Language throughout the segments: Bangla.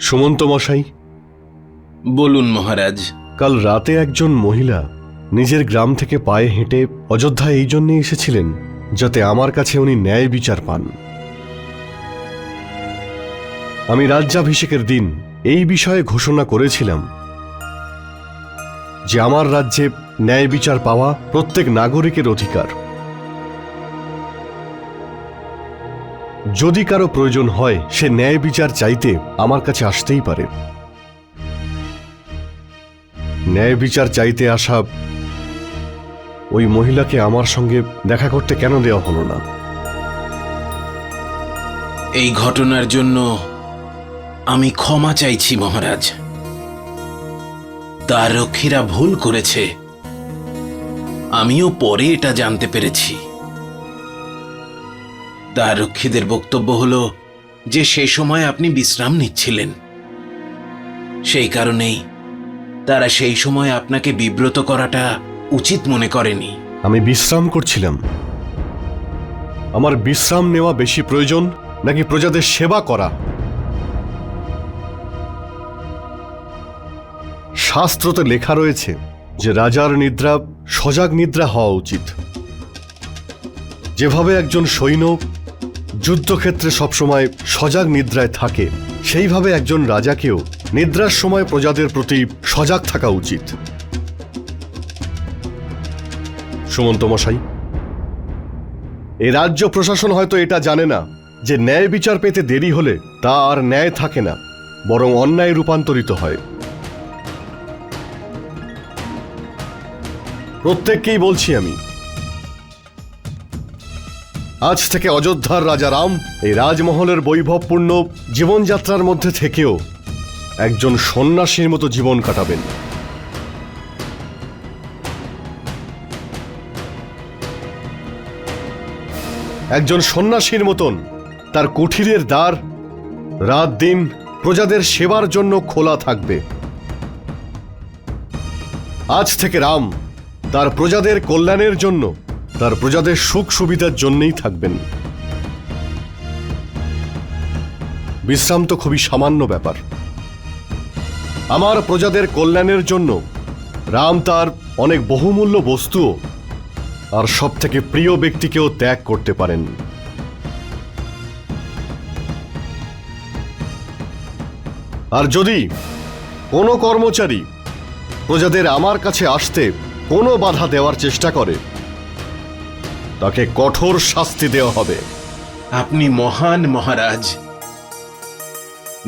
সুমন্ত মশাই, বলুন মহারাজ। কাল রাতে একজন মহিলা নিজের গ্রাম থেকে পায়ে হেঁটে অযোধ্যা এই জন্যে এসেছিলেন যাতে আমার কাছে উনি ন্যায় বিচার পান। আমি রাজ্যাভিষেকের দিন এই বিষয়ে ঘোষণা করেছিলাম যে আমার রাজ্যে ন্যায় বিচার পাওয়া প্রত্যেক নাগরিকের অধিকার। যদি কারো প্রয়োজন হয় সে ন্যায় বিচার চাইতে আমার কাছে আসতেই পারে। ন্যায় বিচার চাইতে আসা ওই মহিলাকে আমার সঙ্গে দেখা করতে কেন দেওয়া হলো না? এই ঘটনার জন্য আমি ক্ষমা চাইছি মহারাজ। তার রক্ষীরা ভুল করেছে, আমিও পরে এটা জানতে পেরেছি। তার রক্ষীদের বক্তব্য হলো যে সে সময় আপনি বিশ্রাম নিচ্ছিলেন, সেই কারণেই তারা সেই সময় আপনাকে বিব্রত করাটা উচিত মনে করেনি। আমি বিশ্রাম করছিলাম। আমার বিশ্রাম নেওয়া বেশি প্রয়োজন নাকি প্রজাদের সেবা করা? শাস্ত্রতে লেখা রয়েছে যে রাজার নিদ্রা সজাগ নিদ্রা হওয়া উচিত। যেভাবে একজন সৈন্য যুদ্ধক্ষেত্রে সবসময় সজাগ নিদ্রায় থাকে, সেইভাবে একজন রাজাকেও নিদ্রার সময় প্রজাদের প্রতি সজাগ থাকা উচিত। সুমন্ত মশাই, এই রাজ্য প্রশাসন হয়তো এটা জানে না যে ন্যায় বিচার পেতে দেরি হলে তা আর ন্যায় থাকে না, বরং অন্যায় রূপান্তরিত হয়। প্রত্যেককেই বলছি আমি, আজ থেকে অযোধ্যার রাজা রাম এই রাজমহলের বৈভবপূর্ণ জীবনযাত্রার মধ্যে থেকেও একজন সন্ন্যাসীর মতো জীবন কাটাবেন। একজন সন্ন্যাসীর মতন তার কুঠিরের দ্বার রাত দিন প্রজাদের সেবার জন্য খোলা থাকবে। আজ থেকে রাম তার প্রজাদের কল্যাণের জন্য, তার প্রজাদের সুখ সুবিধার জন্যই থাকবেন। বিশ্রাম তো খুবই সামান্য ব্যাপার। আমার প্রজাদের কল্যাণের জন্য রাম তার অনেক বহুমূল্য বস্তুও আর সব থেকে প্রিয় ব্যক্তিকেও ত্যাগ করতে পারেন। আর যদি কোনো কর্মচারী প্রজাদের আমার কাছে আসতে কোনো বাধা দেওয়ার চেষ্টা করে, তাকে কঠোর শাস্তি দেওয়া হবে। আপনি মহান মহারাজ।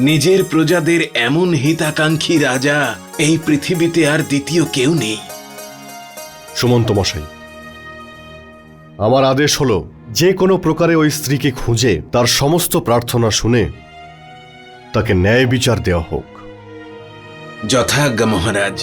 নিজের প্রজাদের এমন হিতাকাঙ্ক্ষী রাজা এই পৃথিবীতে আর দ্বিতীয় কেউ নেই। সুমন্ত মশাই, আমার আদেশ হলো যে কোনো প্রকারে ওই স্ত্রীকে খুঁজে তার সমস্ত প্রার্থনা শুনে তাকে ন্যায় বিচার দেওয়া হোক। যথাজ্ঞা মহারাজ।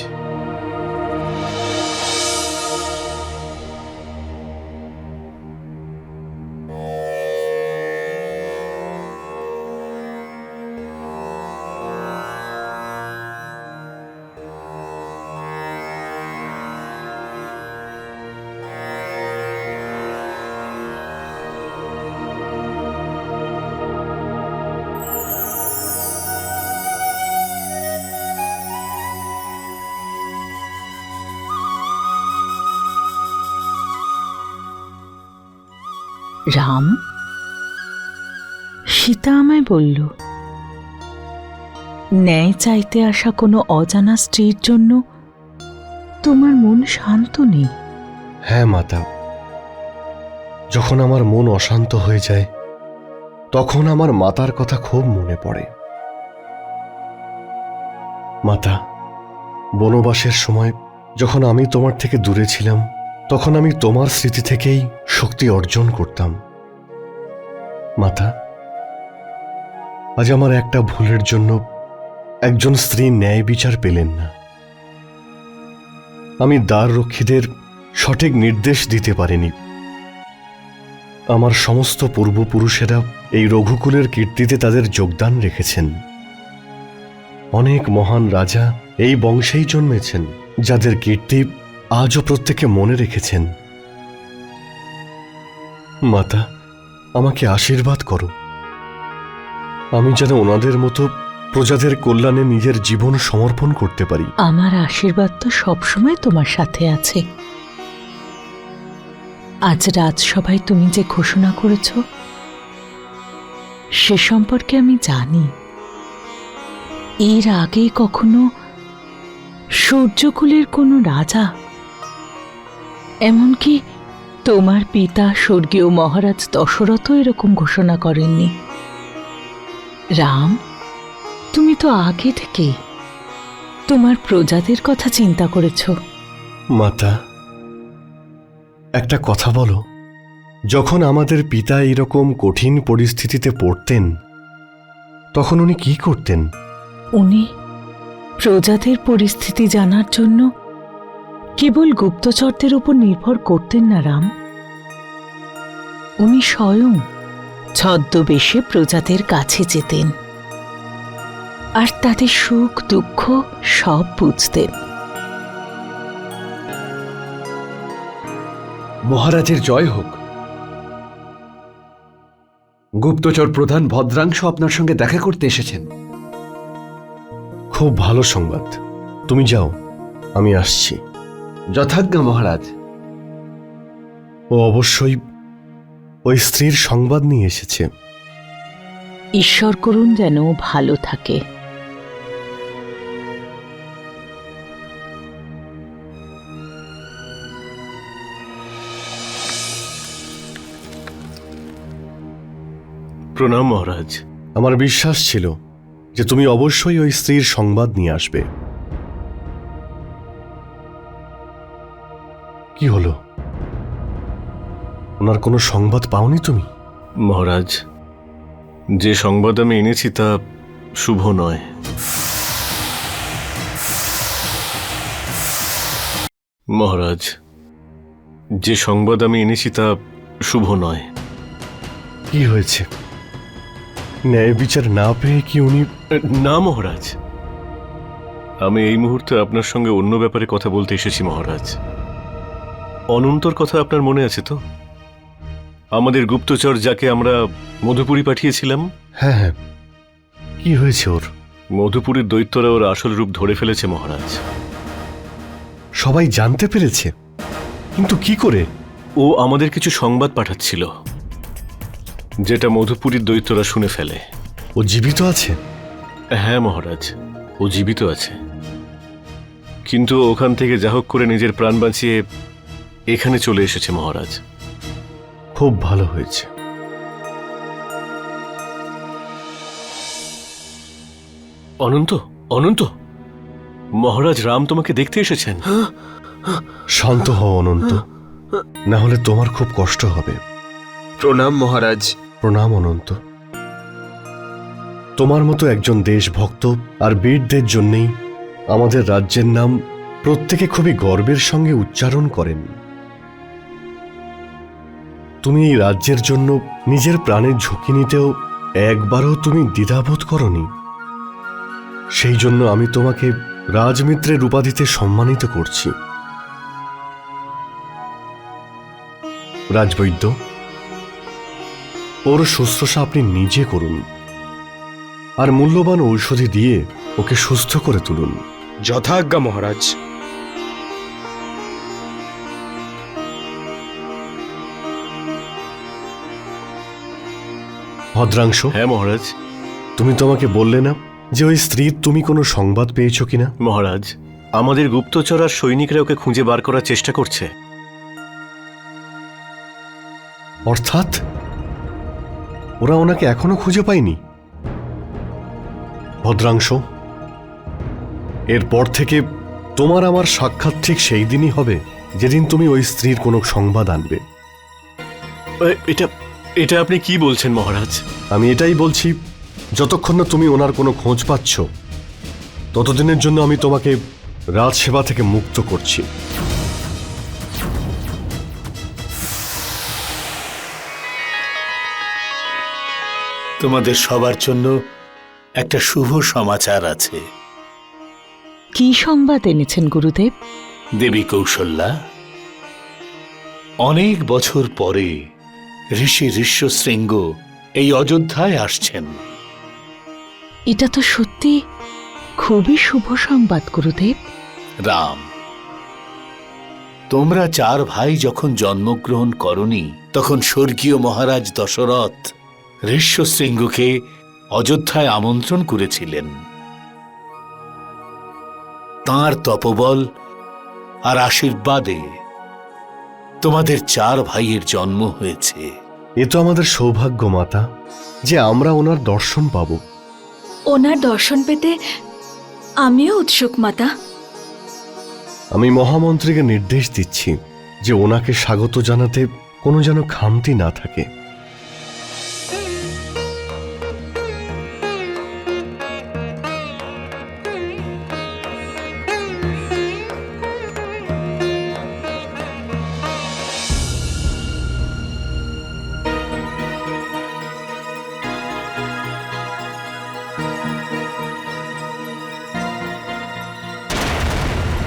রাম, সীতা আমায় বলল ন্যায় চাইতে আসা কোনো অজানা স্ত্রীর জন্য তোমার মন শান্ত নেই। হ্যাঁ মাতা, যখন আমার মন অশান্ত হয়ে যায় তখন আমার মাতার কথা খুব মনে পড়ে। মাতা, বনবাসের সময় যখন আমি তোমার থেকে দূরে ছিলাম তখন আমি তোমার স্মৃতি থেকেই শক্তি অর্জন করতাম। মাতা, আজ আমার একটা ভুলের জন্য একজন স্ত্রী ন্যায় বিচার পেলেন না। আমি দ্বার রক্ষীদের সঠিক নির্দেশ দিতে পারিনি। আমার সমস্ত পূর্বপুরুষেরা এই রঘুকুলের কীর্তিতে তাদের যোগদান রেখেছেন। অনেক মহান রাজা এই বংশেই জন্মেছেন, যাদের কীর্তি আজও প্রত্যেকে মনে রেখেছেন। মাতা, আমাকে আশীর্বাদ করো, আমি যেন ওনাদের মতো প্রজাদের কল্যাণে নিজের জীবন সমর্পণ করতে পারি। আমার আশীর্বাদ তো সবসময় তোমার সাথে আছে। আজ রাজসভায় তুমি যে ঘোষণা করেছ সে সম্পর্কে আমি জানি। এর আগে কখনো সূর্যকুলের কোনো রাজা, এমনকি তোমার পিতা স্বর্গীয় মহারাজ দশরথ এরকম ঘোষণা করেননি। রাম, তুমি তো আগে থেকেই তোমার প্রজাদের কথা চিন্তা করেছ। মাতা, একটা কথা বলো, যখন আমাদের পিতা এরকম কঠিন পরিস্থিতিতে পড়তেন তখন উনি কি করতেন? উনি প্রজাদের পরিস্থিতি জানার জন্য কেবল গুপ্তচরদের উপর নির্ভর করতেন না রাম, উনি স্বয়ং ছদ্মবেশে প্রজাদের কাছে যেতেন আর তাদের সুখ দুঃখ সব বুঝতেন। মহারাজের জয় হোক। গুপ্তচর প্রধান ভদ্রাংশ আপনার সঙ্গে দেখা করতে এসেছেন। খুব ভালো সংবাদ। তুমি যাও, আমি আসছি। যথাজ্ঞা মহারাজ। ও অবশ্যই ওই স্ত্রীর সংবাদ নিয়ে এসেছে। ঈশ্বর করুন যেন ও ভালো থাকে। প্রণাম মহারাজ। আমার বিশ্বাস ছিল যে তুমি অবশ্যই ওই স্ত্রীর সংবাদ নিয়ে আসবে। কি হলো, ওনার কোনো সংবাদ পাওনি তুমি? মহারাজ, যে সংবাদ আমি এনেছি তা শুভ নয়। মহারাজ, যে সংবাদ আমি এনেছি তা শুভ নয়। কি হয়েছে? ন্যায় বিচার না পেয়ে কি উনি? না মহারাজ, আমি এই মুহূর্তে আপনার সঙ্গে অন্য ব্যাপারে কথা বলতে এসেছি মহারাজ। অনন্তর কথা আপনার মনে আছে তো? আমাদের গুপ্তচর যাকে আমরা মধুপুরী পাঠিয়েছিলাম। হ্যাঁ হ্যাঁ, কি হয়েছে ওর? মধুপুরীর দৈত্যরা ওর আসল রূপ ধরে ফেলেছে মহারাজ। সবাই জানতে পেরেছে, কিন্তু কি করে? ও আমাদের কিছু সংবাদ পাঠাচ্ছিল, যেটা মধুপুরীর দৈত্যরা শুনে ফেলে। ও জীবিত আছে? হ্যাঁ মহারাজ, ও জীবিত আছে, কিন্তু ওখান থেকে যা হোক করে নিজের প্রাণ বাঁচিয়ে এখানে চলে এসেছে মহারাজ। খুব ভালো হয়েছে। অনন্ত, অনন্ত, মহারাজ রাম তোমাকে দেখতে এসেছেন। শান্ত হও অনন্ত, না হলে তোমার খুব কষ্ট হবে। প্রণাম মহারাজ। প্রণাম অনন্ত। তোমার মতো একজন দেশভক্ত আর বীরদের জন্যেই আমাদের রাজ্যের নাম প্রত্যেকে খুবই গর্বের সঙ্গে উচ্চারণ করেন। তুমি এই রাজ্যের জন্য নিজের প্রাণের ঝুঁকি নিতেও একবারও তুমি দ্বিধাবোধ করনি। সেই জন্য আমি তোমাকে রাজমিত্রের উপাধিতে সম্মানিত করছি। রাজবৈদ্য, ওর শুশ্রূষা আপনি নিজে করুন আর মূল্যবান ঔষধি দিয়ে ওকে সুস্থ করে তুলুন। যথাজ্ঞা মহারাজ। ভদ্রাংশ। হ্যাঁ মহারাজ। তুমি তো আমাকে বললে না যে ওই স্ত্রীর তুমি কোনো সংবাদ পেয়েছো কিনা? মহারাজ, আমাদের গুপ্তচর আর সৈনিকরা ওকে খুঁজে বার করার চেষ্টা করছে। অর্থাৎ ওরা ওনাকে এখনো খুঁজে পায়নি? ভদ্রাংশ, এরপর থেকে তোমার আমার সাক্ষাৎ ঠিক সেই দিনই হবে যেদিন তুমি ওই স্ত্রীর কোনো সংবাদ আনবে। এটা এটা আপনি কি বলছেন মহারাজ? আমি এটাই বলছি, যতক্ষণ না তুমি ওনার কোনো খোঁজ পাচ্ছ ততদিনের জন্য আমি তোমাকে রাজসেবা থেকে মুক্ত করছি। তোমাদের সবার জন্য একটা শুভ সমাচার আছে। কি সংবাদ এনেছেন গুরুদেব? দেবী কৌশল্যা, অনেক বছর পরে ঋষি ঋষ্যশৃঙ্গ এই অযোধ্যায় আসছেন। এটা তো সত্যি খুবই শুভ সংবাদ গুরুদেব। রাম, তোমরা 4 ভাই যখন জন্মগ্রহণ করনি তখন স্বর্গীয় মহারাজ দশরথ ঋষ্যশৃঙ্গকে অযোধ্যায় আমন্ত্রণ করেছিলেন। তাঁর তপবল আর আশীর্বাদে তোমাদের 4 ভাইয়ের জন্ম হয়েছে। এ তো আমাদের সৌভাগ্য মাতা যে আমরা ওনার দর্শন পাব। ওনার দর্শন পেতে আমিও উৎসুক মাতা। আমি মহামন্ত্রীকে নির্দেশ দিচ্ছি যে ওনাকে স্বাগত জানাতে কোনো যেন খামতি না থাকে।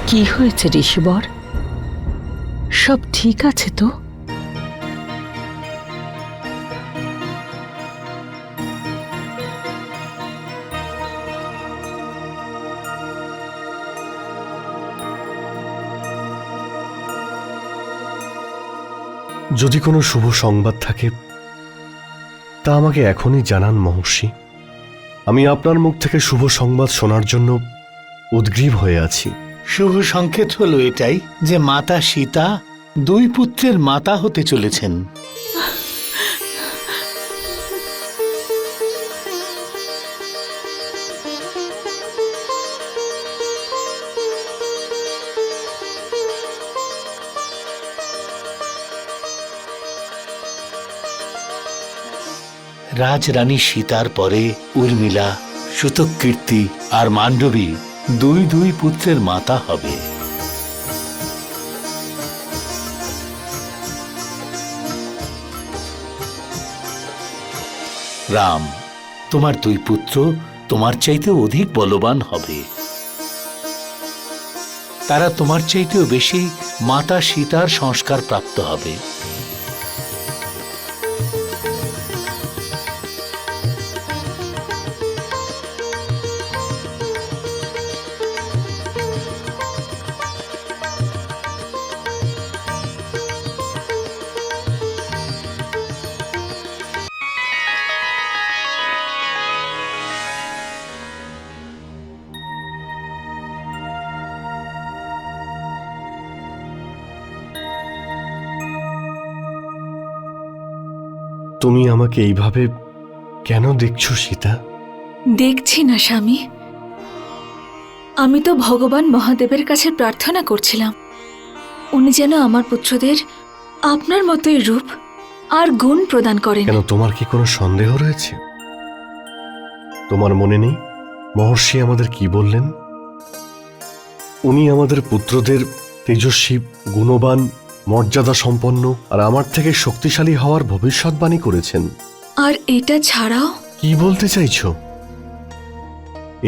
কি হয়েছে ঋষিবর? সব ঠিক আছে তো? যদি কোনো শুভ সংবাদ থাকে তা আমাকে এখনই জানান মহর্ষি। আমি আপনার মুখ থেকে শুভ সংবাদ শোনার জন্য উদ্গ্রীব হয়ে আছি। শুভ সংকেত হলো এটাই যে মাতা সীতা 2 পুত্রের মাতা হতে চলেছেন। রাজরানী সীতার পরে উর্মিলা, সুতকীর্তি আর মান্ডবী 2 পুত্রের মাতা হবে। রাম, তোমার 2 পুত্র তোমার চাইতে অধিক বলবান হবে। তারা তোমার চাইতেও বেশি মাতা সীতার সংস্কার প্রাপ্ত হবে। তুমি আমাকে এইভাবে কেন দেখছো সীতা? দেখছি না স্বামী, আমি তো ভগবান মহাদেবের কাছে প্রার্থনা করছিলাম উনি যেন আমার পুত্রদের আপনার মতোই রূপ আর গুণ প্রদান করেন। কেন, তোমার কি কোনো সন্দেহ রয়েছে? তোমার মনে নেই মহর্ষি আমাদের কি বললেন? উনি আমাদের পুত্রদের তেজস্বী, গুণবান, মর্যাদা সম্পন্ন আর আমার থেকে শক্তিশালী হওয়ার ভবিষ্যৎবাণী করেছেন। আর এটা ছাড়াও কি বলতে চাইছো?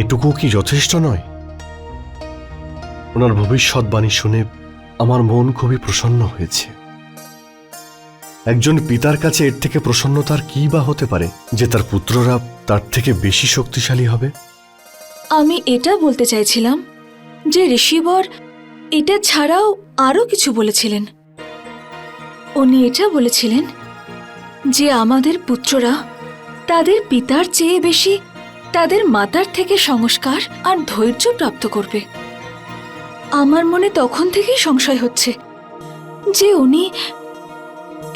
এটুকু কি যথেষ্ট নয়? ওনার ভবিষ্যৎবাণী শুনে আমার মন খুবই প্রসন্ন হয়েছে। একজন পিতার কাছে এর থেকে প্রসন্নতার কি বা হতে পারে যে তার পুত্ররা তার থেকে বেশি শক্তিশালী হবে? আমি এটা বলতে চাইছিলাম যে ঋষিবর এটা ছাড়াও আরো কিছু বলেছিলেন। উনি এটা বলেছিলেন যে আমাদের পুত্ররা তাদের পিতার চেয়ে বেশি তাদের মাতার থেকে সংস্কার আর ধৈর্য প্রাপ্ত করবে। আমার মনে তখন থেকেই সংশয় হচ্ছে যে উনি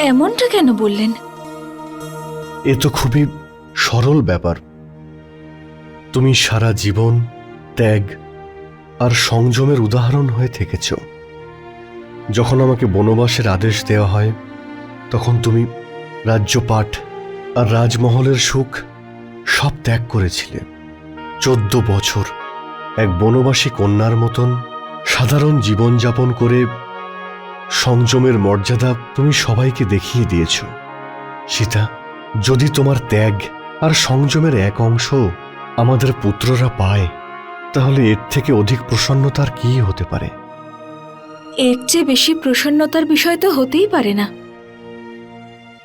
এমনটা কেন বললেন। এ তো খুবই সরল ব্যাপার। তুমি সারা জীবন ত্যাগ আর সংযমের উদাহরণ হয়ে থেকেছ। যখন আমাকে বনবাসের আদেশ দেওয়া হয় তখন তুমি রাজ্যপাট আর রাজমহলের সুখ সব ত্যাগ করেছিলে। 14 বছর এক বনবাসী কন্যার মতন সাধারণ জীবনযাপন করে সংযমের মর্যাদা তুমি সবাইকে দেখিয়ে দিয়েছ। সীতা, যদি তোমার ত্যাগ আর সংযমের এক অংশ আমাদের পুত্ররা পায়, তাহলে এর থেকে অধিক প্রসন্নতার কি হতে পারে? এর চেয়ে বেশি প্রসন্নতার বিষয় তো হতেই পারে না।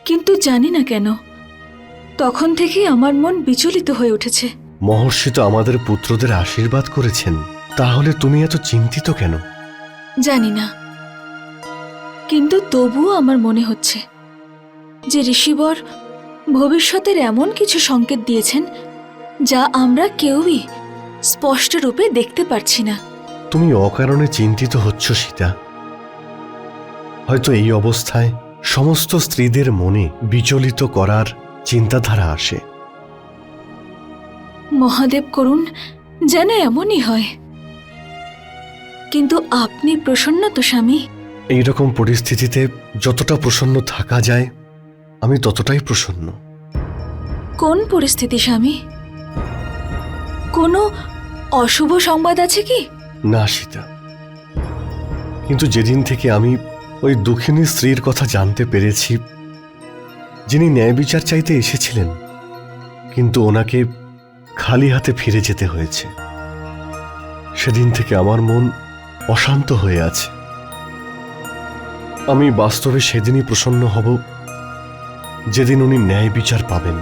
কিন্তু জানি না কেন তখন থেকেই আমার মন বিচলিত হয়ে উঠেছে। মহর্ষি তো আমাদের পুত্রদের আশীর্বাদ করেছেন, তাহলে তুমি এত চিন্তিত কেন? জানি না, কিন্তু তবুও আমার মনে হচ্ছে যে ঋষিবর ভবিষ্যতের এমন কিছু সংকেত দিয়েছেন যা আমরা কেউই স্পষ্ট রূপে দেখতে পারছি না। তুমি অকারণে চিন্তিত হচ্ছ সীতা। হয়তো এই অবস্থায় সমস্ত স্ত্রীদের মনে বিচলিত করার চিন্তাধারা আসে। মহাদেব করুন যেন এমনই হয়। কিন্তু আপনি প্রসন্ন তো স্বামী? এইরকম পরিস্থিতিতে যতটা প্রসন্ন থাকা যায় আমি ততটাই প্রসন্ন। কোন পরিস্থিতি স্বামী? কোনো অশুভ সংবাদ আছে কি? না সীতা, কিন্তু যেদিন থেকে আমি ওই দুঃখিনী স্ত্রীর কথা জানতে পেরেছি, যিনি ন্যায় বিচার চাইতে এসেছিলেন, কিন্তু ওনাকে খালি হাতে ফিরে যেতে হয়েছে, সেদিন থেকে আমার মন অশান্ত হয়ে আছে। আমি বাস্তবে সেদিনই প্রসন্ন হব যেদিন উনি ন্যায় বিচার পাবেন।